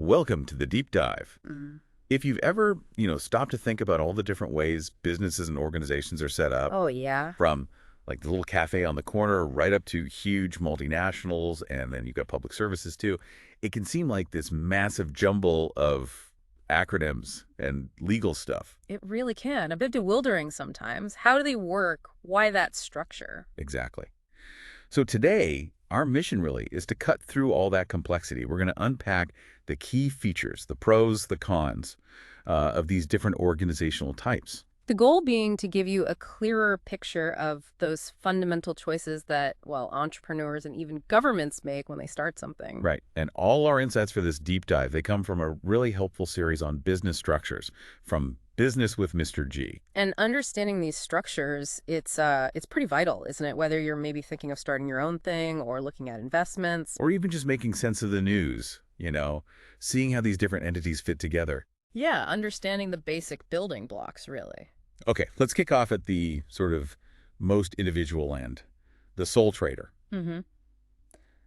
Welcome to the deep dive. Mm. If you've ever, stopped to think about all the different ways businesses and organizations are set up, Oh, yeah. from like the little cafe on the corner right up to huge multinationals, and then you've got public services too, it can seem like this massive jumble of acronyms and legal stuff. It really can. A bit bewildering sometimes. How do they work? Why that structure? Exactly. So today, our mission really is to cut through all that complexity. We're going to unpack the key features, the pros, the cons of these different organizational types. The goal being to give you a clearer picture of those fundamental choices that, well, entrepreneurs and even governments make when they start something. Right. And all our insights for this deep dive, they come from a really helpful series on business structures from Business with Mr. G. And understanding these structures, it's pretty vital, isn't it? Whether you're maybe thinking of starting your own thing or looking at investments. Or even just making sense of the news, seeing how these different entities fit together. Yeah, understanding the basic building blocks, really. Okay, let's kick off at the sort of most individual end, the sole trader. Mm-hmm.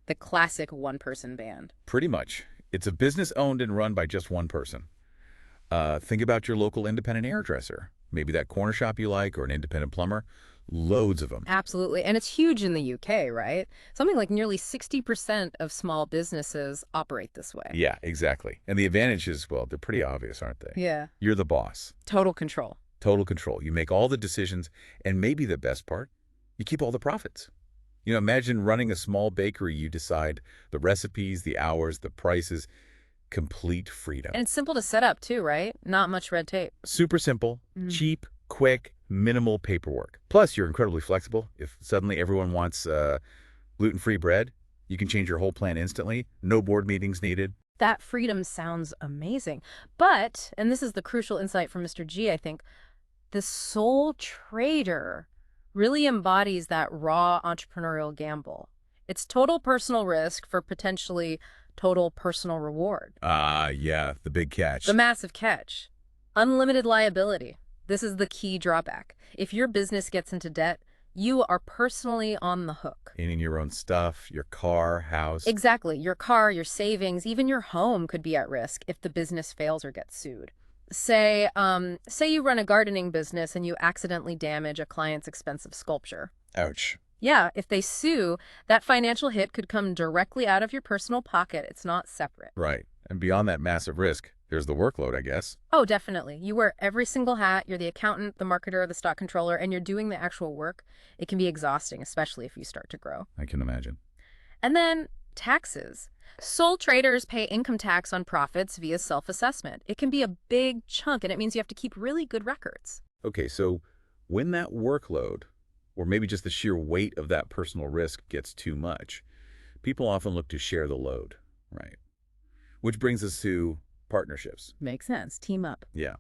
The classic one-person band. Pretty much. It's a business owned and run by just one person. Think about your local independent hairdresser, maybe that corner shop you like, or an independent plumber. Loads of them. Absolutely. And it's huge in the UK, right? Something like nearly 60% of small businesses operate this way. Yeah, exactly. And the advantages, well, they're pretty obvious, aren't they? Yeah. You're the boss. Total control. Total control. You make all the decisions, and maybe the best part, you keep all the profits. Imagine running a small bakery. You decide the recipes, the hours, the prices, complete freedom. And it's simple to set up too, right? Not much red tape. Super simple, cheap, quick, minimal paperwork. Plus, you're incredibly flexible. If suddenly everyone wants gluten-free bread, you can change your whole plan instantly. No board meetings needed. That freedom sounds amazing. But, and this is the crucial insight from Mr. G, I think, the sole trader really embodies that raw entrepreneurial gamble. It's total personal risk for potentially total personal reward. Yeah, the big catch. The massive catch. Unlimited liability. This is the key drawback. If your business gets into debt, you are personally on the hook. Meaning your own stuff, your car, house. Exactly. Your car, your savings, even your home could be at risk if the business fails or gets sued. Say you run a gardening business and you accidentally damage a client's expensive sculpture. Ouch. Yeah, if they sue, that financial hit could come directly out of your personal pocket. It's not separate. Right. And beyond that massive risk, there's the workload, I guess. Oh, definitely. You wear every single hat. You're the accountant, the marketer, the stock controller, and you're doing the actual work. It can be exhausting, especially if you start to grow. I can imagine. And then taxes. Sole traders pay income tax on profits via self-assessment. It can be a big chunk, and it means you have to keep really good records. Okay, so when that workload, or maybe just the sheer weight of that personal risk gets too much, people often look to share the load, right? Which brings us to partnerships. Makes sense. Team up. Yeah.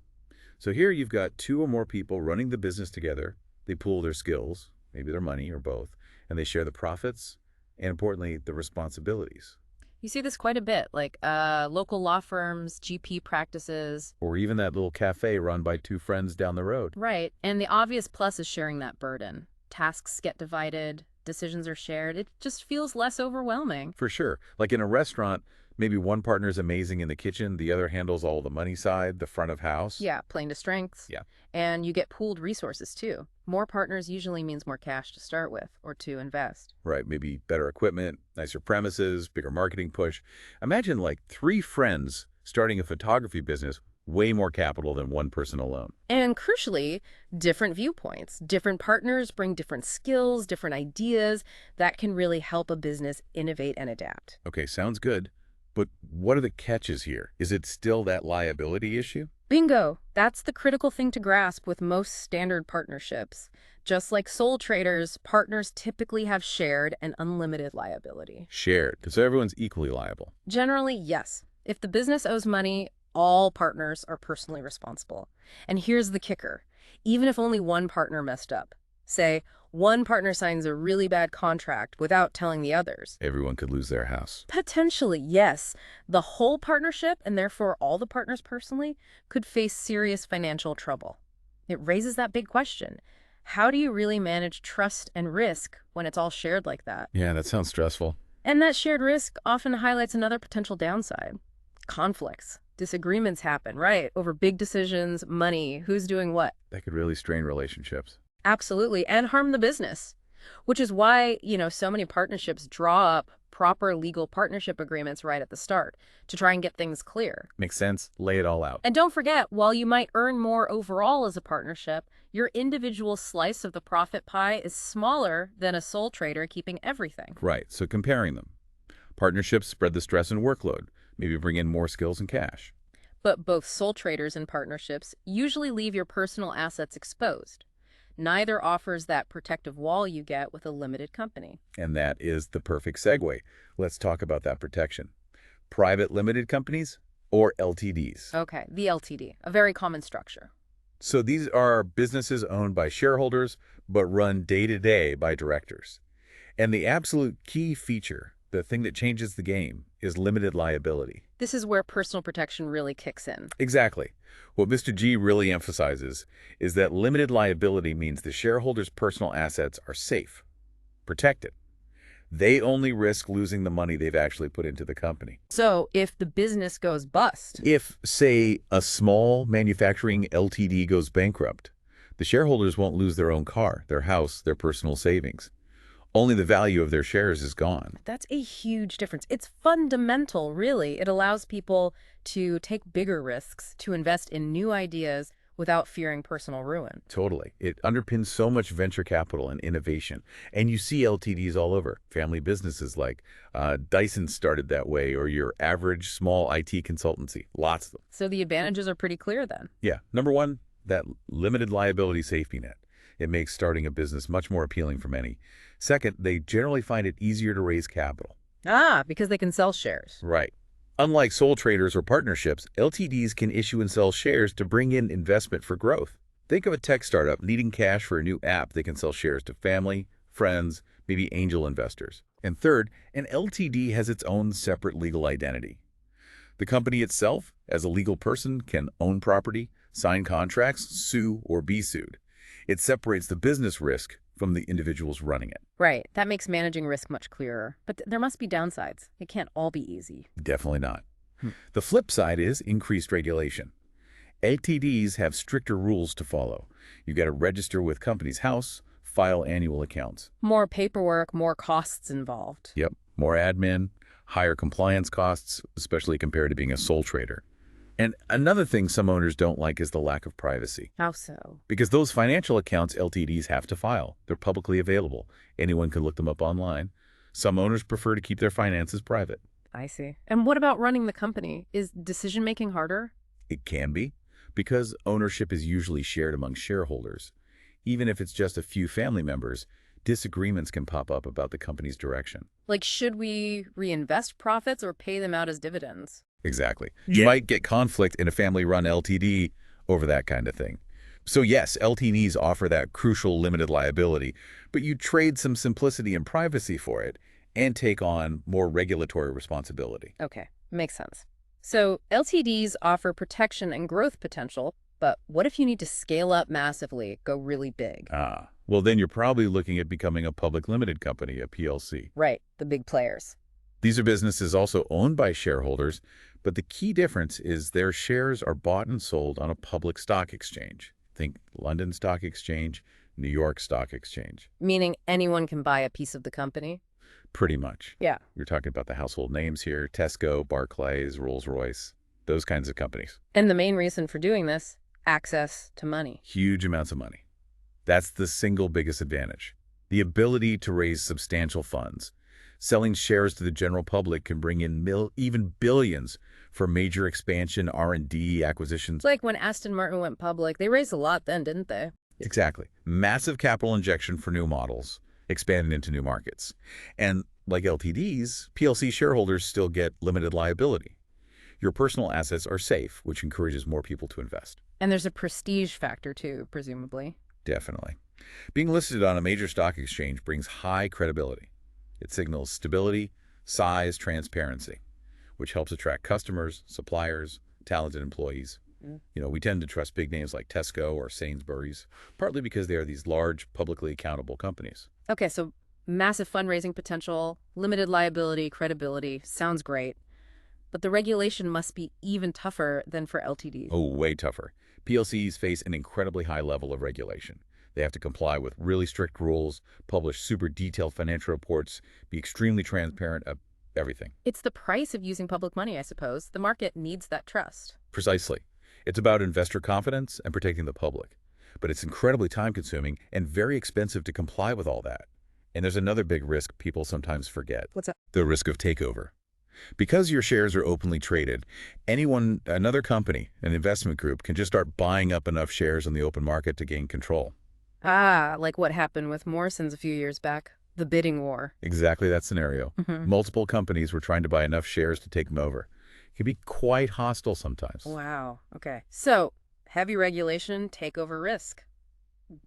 So here you've got two or more people running the business together. They pool their skills, maybe their money or both, and they share the profits and, importantly, the responsibilities. You see this quite a bit, like local law firms, GP practices. Or even that little cafe run by two friends down the road. Right. And the obvious plus is sharing that burden. Tasks get divided, decisions are shared. It just feels less overwhelming. For sure. Like in a restaurant, maybe one partner is amazing in the kitchen, the other handles all the money side, the front of house. Yeah, playing to strengths. Yeah. And you get pooled resources too. More partners usually means more cash to start with or to invest. Right, maybe better equipment, nicer premises, bigger marketing push. Imagine like three friends starting a photography business, way more capital than one person alone. And crucially, different viewpoints. Different partners bring different skills, different ideas that can really help a business innovate and adapt. Okay, sounds good. But what are the catches here? Is it still that liability issue? Bingo! That's the critical thing to grasp with most standard partnerships. Just like sole traders, partners typically have shared and unlimited liability. Shared, so everyone's equally liable. Generally, yes. If the business owes money, all partners are personally responsible. And here's the kicker. Even if only one partner messed up, say, one partner signs a really bad contract without telling the others. Everyone could lose their house. Potentially, yes. The whole partnership, and therefore all the partners personally, could face serious financial trouble. It raises that big question. How do you really manage trust and risk when it's all shared like that? Yeah, that sounds stressful. And that shared risk often highlights another potential downside. Conflicts, disagreements happen, right? Over big decisions, money, who's doing what. That could really strain relationships. Absolutely, and harm the business. Which is why, so many partnerships draw up proper legal partnership agreements right at the start to try and get things clear. Makes sense. Lay it all out. And don't forget, while you might earn more overall as a partnership, your individual slice of the profit pie is smaller than a sole trader keeping everything. Right, so comparing them. Partnerships spread the stress and workload, maybe bring in more skills and cash. But both sole traders and partnerships usually leave your personal assets exposed. Neither offers that protective wall you get with a limited company. And that is the perfect segue. Let's talk about that protection. Private limited companies or LTDs. Okay, the LTD, a very common structure. So these are businesses owned by shareholders, but run day-to-day by directors. And the absolute key feature, the thing that changes the game, is limited liability. This is where personal protection really kicks in. Exactly. What Mr. G really emphasizes is that limited liability means the shareholders' personal assets are safe, protected. They only risk losing the money they've actually put into the company. So if the business goes bust, If, say, a small manufacturing LTD goes bankrupt, the shareholders won't lose their own car, their house, their personal savings. Only the value of their shares is gone. that's a huge difference. It's fundamental, really. It allows people to take bigger risks, to invest in new ideas without fearing personal ruin. Totally. It underpins so much venture capital and innovation. And you see LTDs all over. Family businesses like Dyson started that way, or your average small IT consultancy. Lots of them. So the advantages are pretty clear then. Yeah. Number one, that limited liability safety net. It makes starting a business much more appealing for many. Second, they generally find it easier to raise capital. Because they can sell shares. Right. Unlike sole traders or partnerships, LTDs can issue and sell shares to bring in investment for growth. Think of a tech startup needing cash for a new app. They can sell shares to family, friends, maybe angel investors. And third, an LTD has its own separate legal identity. The company itself, as a legal person, can own property, sign contracts, sue, or be sued. It separates the business risk from the individuals running it. Right. That makes managing risk much clearer. But there must be downsides. It can't all be easy. Definitely not. The flip side is increased regulation. LTDs have stricter rules to follow. You got to register with Companies House, file annual accounts. More paperwork, more costs involved. Yep, more admin, higher compliance costs, especially compared to being a sole trader. And another thing some owners don't like is the lack of privacy. How so? Because those financial accounts LTDs have to file. They're publicly available. Anyone can look them up online. Some owners prefer to keep their finances private. I see. And what about running the company? Is decision-making harder? It can be, because ownership is usually shared among shareholders. Even if it's just a few family members, disagreements can pop up about the company's direction. Like, should we reinvest profits or pay them out as dividends? Exactly. You might get conflict in a family-run LTD over that kind of thing. So yes, LTDs offer that crucial limited liability, but you trade some simplicity and privacy for it and take on more regulatory responsibility. Okay, makes sense. So LTDs offer protection and growth potential, but what if you need to scale up massively, go really big? Well, then you're probably looking at becoming a public limited company, a PLC. Right, the big players. These are businesses also owned by shareholders, but the key difference is their shares are bought and sold on a public stock exchange. Think London Stock Exchange, New York Stock Exchange. Meaning anyone can buy a piece of the company? Pretty much. Yeah. You're talking about the household names here, Tesco, Barclays, Rolls-Royce, those kinds of companies. And the main reason for doing this, access to money. Huge amounts of money. That's the single biggest advantage. The ability to raise substantial funds. Selling shares to the general public can bring in even billions for major expansion, R&D, acquisitions. It's like when Aston Martin went public, they raised a lot then, didn't they? Exactly. Massive capital injection for new models, expanding into new markets. And like LTDs, PLC shareholders still get limited liability. Your personal assets are safe, which encourages more people to invest. And there's a prestige factor too, presumably. Definitely. Being listed on a major stock exchange brings high credibility. It signals stability, size, transparency, which helps attract customers, suppliers, talented employees. We tend to trust big names like Tesco or Sainsbury's, partly because they are these large, publicly accountable companies. Okay, so massive fundraising potential, limited liability, credibility, sounds great. But the regulation must be even tougher than for LTDs. Oh, way tougher. PLCs face an incredibly high level of regulation. They have to comply with really strict rules, publish super detailed financial reports, be extremely transparent of everything. It's the price of using public money, I suppose. The market needs that trust. Precisely. It's about investor confidence and protecting the public. But it's incredibly time-consuming and very expensive to comply with all that. And there's another big risk people sometimes forget. What's that? The risk of takeover. Because your shares are openly traded, another company, an investment group, can just start buying up enough shares on the open market to gain control. Ah, like what happened with Morrison's a few years back. The bidding war. Exactly that scenario. Mhm. Multiple companies were trying to buy enough shares to take them over. It can be quite hostile sometimes. Wow. Okay. So, heavy regulation, takeover risk.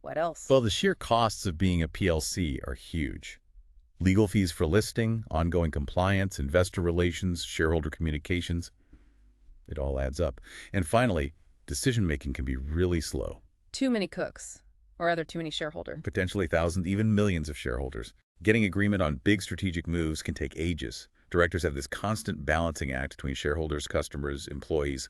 What else? Well, the sheer costs of being a PLC are huge. Legal fees for listing, ongoing compliance, investor relations, shareholder communications. It all adds up. And finally, decision-making can be really slow. Too many cooks. Or are there too many shareholders? Potentially thousands, even millions of shareholders. Getting agreement on big strategic moves can take ages. Directors have this constant balancing act between shareholders, customers, employees,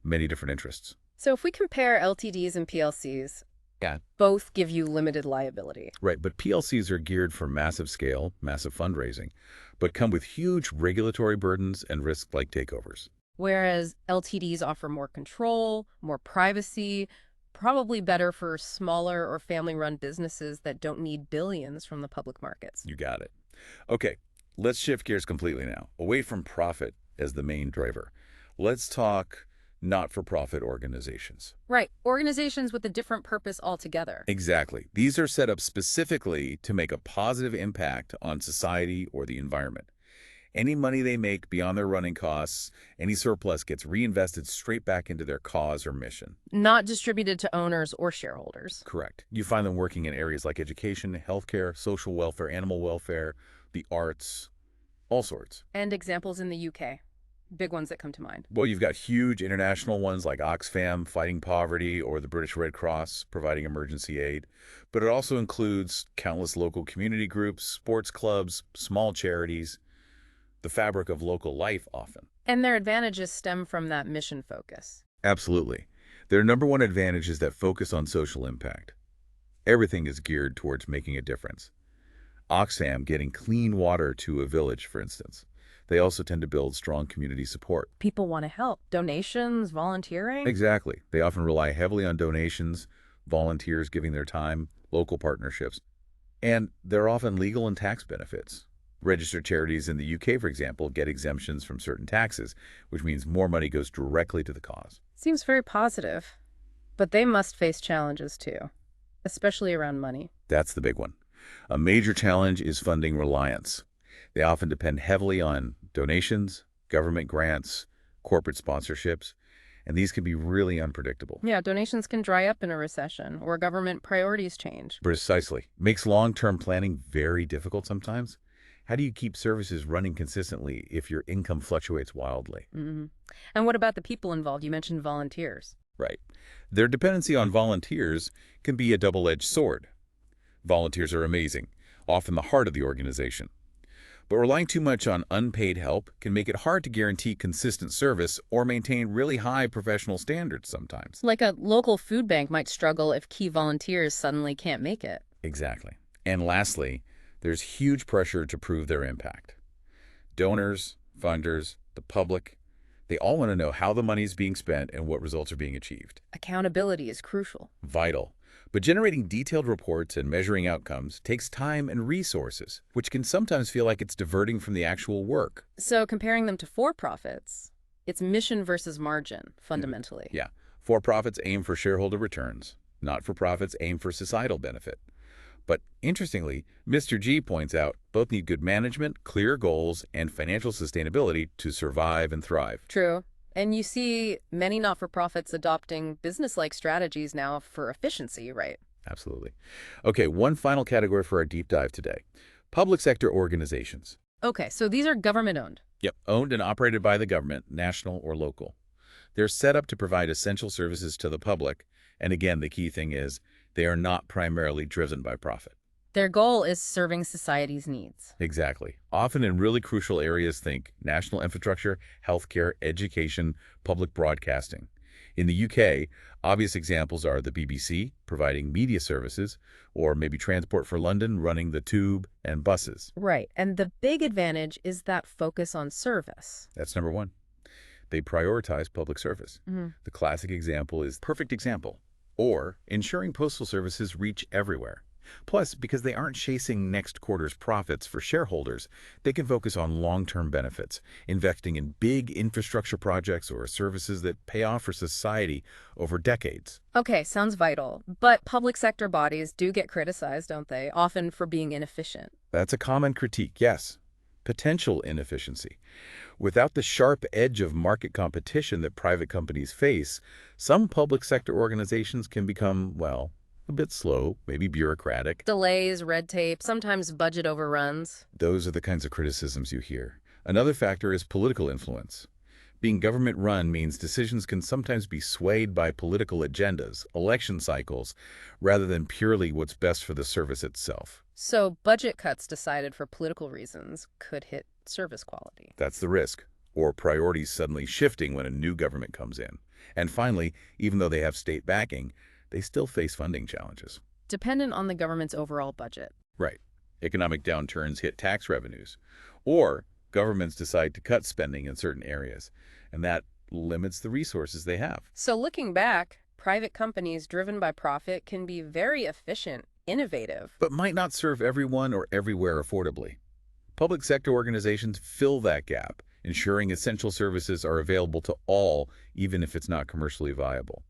many different interests. So if we compare LTDs and PLCs, Yeah. both give you limited liability. Right, but PLCs are geared for massive scale, massive fundraising, but come with huge regulatory burdens and risks like takeovers. Whereas LTDs offer more control, more privacy, probably better for smaller or family-run businesses that don't need billions from the public markets. You got it. Okay, let's shift gears completely now, away from profit as the main driver. Let's talk not-for-profit organizations. Right. Organizations with a different purpose altogether. Exactly. These are set up specifically to make a positive impact on society or the environment. Any money they make beyond their running costs, any surplus gets reinvested straight back into their cause or mission. Not distributed to owners or shareholders. Correct. You find them working in areas like education, healthcare, social welfare, animal welfare, the arts, all sorts. And examples in the UK. Big ones that come to mind. Well, you've got huge international ones like Oxfam fighting poverty or the British Red Cross providing emergency aid. But it also includes countless local community groups, sports clubs, small charities, the fabric of local life often. And their advantages stem from that mission focus. Absolutely. Their number one advantage is that focus on social impact. Everything is geared towards making a difference. Oxfam getting clean water to a village, for instance. They also tend to build strong community support. People want to help. Donations, volunteering. Exactly. They often rely heavily on donations, volunteers giving their time, local partnerships, and there are often legal and tax benefits. Registered charities in the UK, for example, get exemptions from certain taxes, which means more money goes directly to the cause. Seems very positive. But they must face challenges too, especially around money. That's the big one. A major challenge is funding reliance. They often depend heavily on donations, government grants, corporate sponsorships, and these can be really unpredictable. Yeah, donations can dry up in a recession or government priorities change. Precisely. Makes long-term planning very difficult sometimes. How do you keep services running consistently if your income fluctuates wildly? Mm-hmm. And what about the people involved? You mentioned volunteers. Right. Their dependency on volunteers can be a double-edged sword. Volunteers are amazing, often the heart of the organization. But relying too much on unpaid help can make it hard to guarantee consistent service or maintain really high professional standards sometimes. Like a local food bank might struggle if key volunteers suddenly can't make it. Exactly. And lastly, there's huge pressure to prove their impact. Donors, funders, the public, they all want to know how the money is being spent and what results are being achieved. Accountability is crucial. Vital. But generating detailed reports and measuring outcomes takes time and resources, which can sometimes feel like it's diverting from the actual work. So comparing them to for-profits, it's mission versus margin, fundamentally. Yeah. For-profits aim for shareholder returns. Not-for-profits aim for societal benefit. But interestingly, Mr. G points out both need good management, clear goals, and financial sustainability to survive and thrive. True. And you see many not-for-profits adopting business-like strategies now for efficiency, right? Absolutely. Okay, one final category for our deep dive today. Public sector organizations. Okay, so these are government-owned. Yep, owned and operated by the government, national or local. They're set up to provide essential services to the public, and again, the key thing is they are not primarily driven by profit. Their goal is serving society's needs. Exactly. Often in really crucial areas, think national infrastructure, healthcare, education, public broadcasting. In the UK, obvious examples are the BBC, providing media services, or maybe Transport for London, running the tube and buses. Right. And the big advantage is that focus on service. That's number one. They prioritize public service. The classic example is perfect example, or ensuring postal services reach everywhere. Plus, because they aren't chasing next quarter's profits for shareholders, they can focus on long-term benefits, investing in big infrastructure projects or services that pay off for society over decades. Okay, sounds vital. But public sector bodies do get criticized, don't they? Often for being inefficient. That's a common critique, yes. Potential inefficiency. Without the sharp edge of market competition that private companies face, some public sector organizations can become, well, a bit slow, maybe bureaucratic. Delays, red tape, sometimes budget overruns. Those are the kinds of criticisms you hear. Another factor is political influence. Being government-run means decisions can sometimes be swayed by political agendas, election cycles, rather than purely what's best for the service itself. So budget cuts decided for political reasons could hit service quality. That's the risk, or priorities suddenly shifting when a new government comes in. And finally, even though they have state backing, they still face funding challenges. Dependent on the government's overall budget. Right. Economic downturns hit tax revenues, or governments decide to cut spending in certain areas, and that limits the resources they have. So looking back, private companies driven by profit can be very efficient, innovative. But might not serve everyone or everywhere affordably. Public sector organizations fill that gap, ensuring essential services are available to all, even if it's not commercially viable.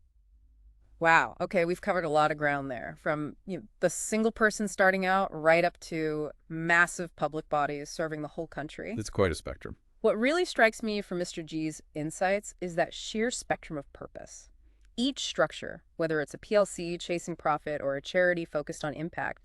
Wow. Okay, we've covered a lot of ground there, from the single person starting out right up to massive public bodies serving the whole country. It's quite a spectrum. What really strikes me from Mr. G's insights is that sheer spectrum of purpose. Each structure, whether it's a PLC chasing profit or a charity focused on impact,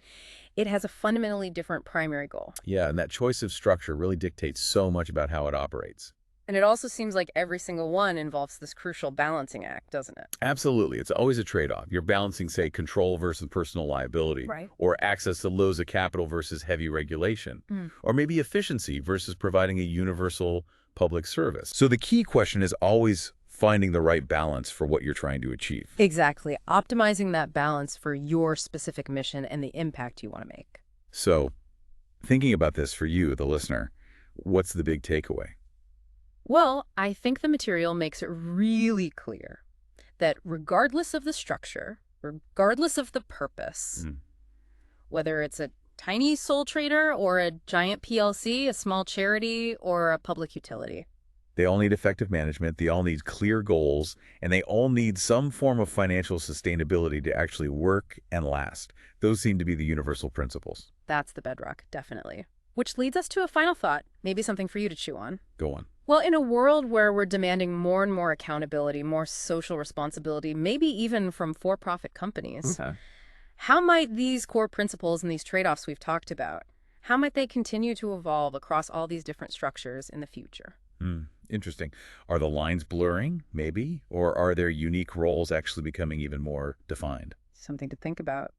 it has a fundamentally different primary goal. Yeah, and that choice of structure really dictates so much about how it operates. And it also seems like every single one involves this crucial balancing act, doesn't it? Absolutely. It's always a trade-off. You're balancing, say, control versus personal liability, Right. or access to loads of capital versus heavy regulation, or maybe efficiency versus providing a universal public service. So the key question is always finding the right balance for what you're trying to achieve. Exactly. Optimizing that balance for your specific mission and the impact you want to make. So thinking about this for you, the listener, what's the big takeaway? Well, I think the material makes it really clear that regardless of the structure, regardless of the purpose, whether it's a tiny sole trader or a giant PLC, a small charity, or a public utility, they all need effective management, they all need clear goals, and they all need some form of financial sustainability to actually work and last. Those seem to be the universal principles. that's the bedrock, definitely. Which leads us to a final thought, maybe something for you to chew on. Go on. Well, in a world where we're demanding more and more accountability, more social responsibility, maybe even from for-profit companies, how might these core principles and these trade-offs we've talked about, how might they continue to evolve across all these different structures in the future? Interesting. Are the lines blurring, maybe? Or are their unique roles actually becoming even more defined? Something to think about.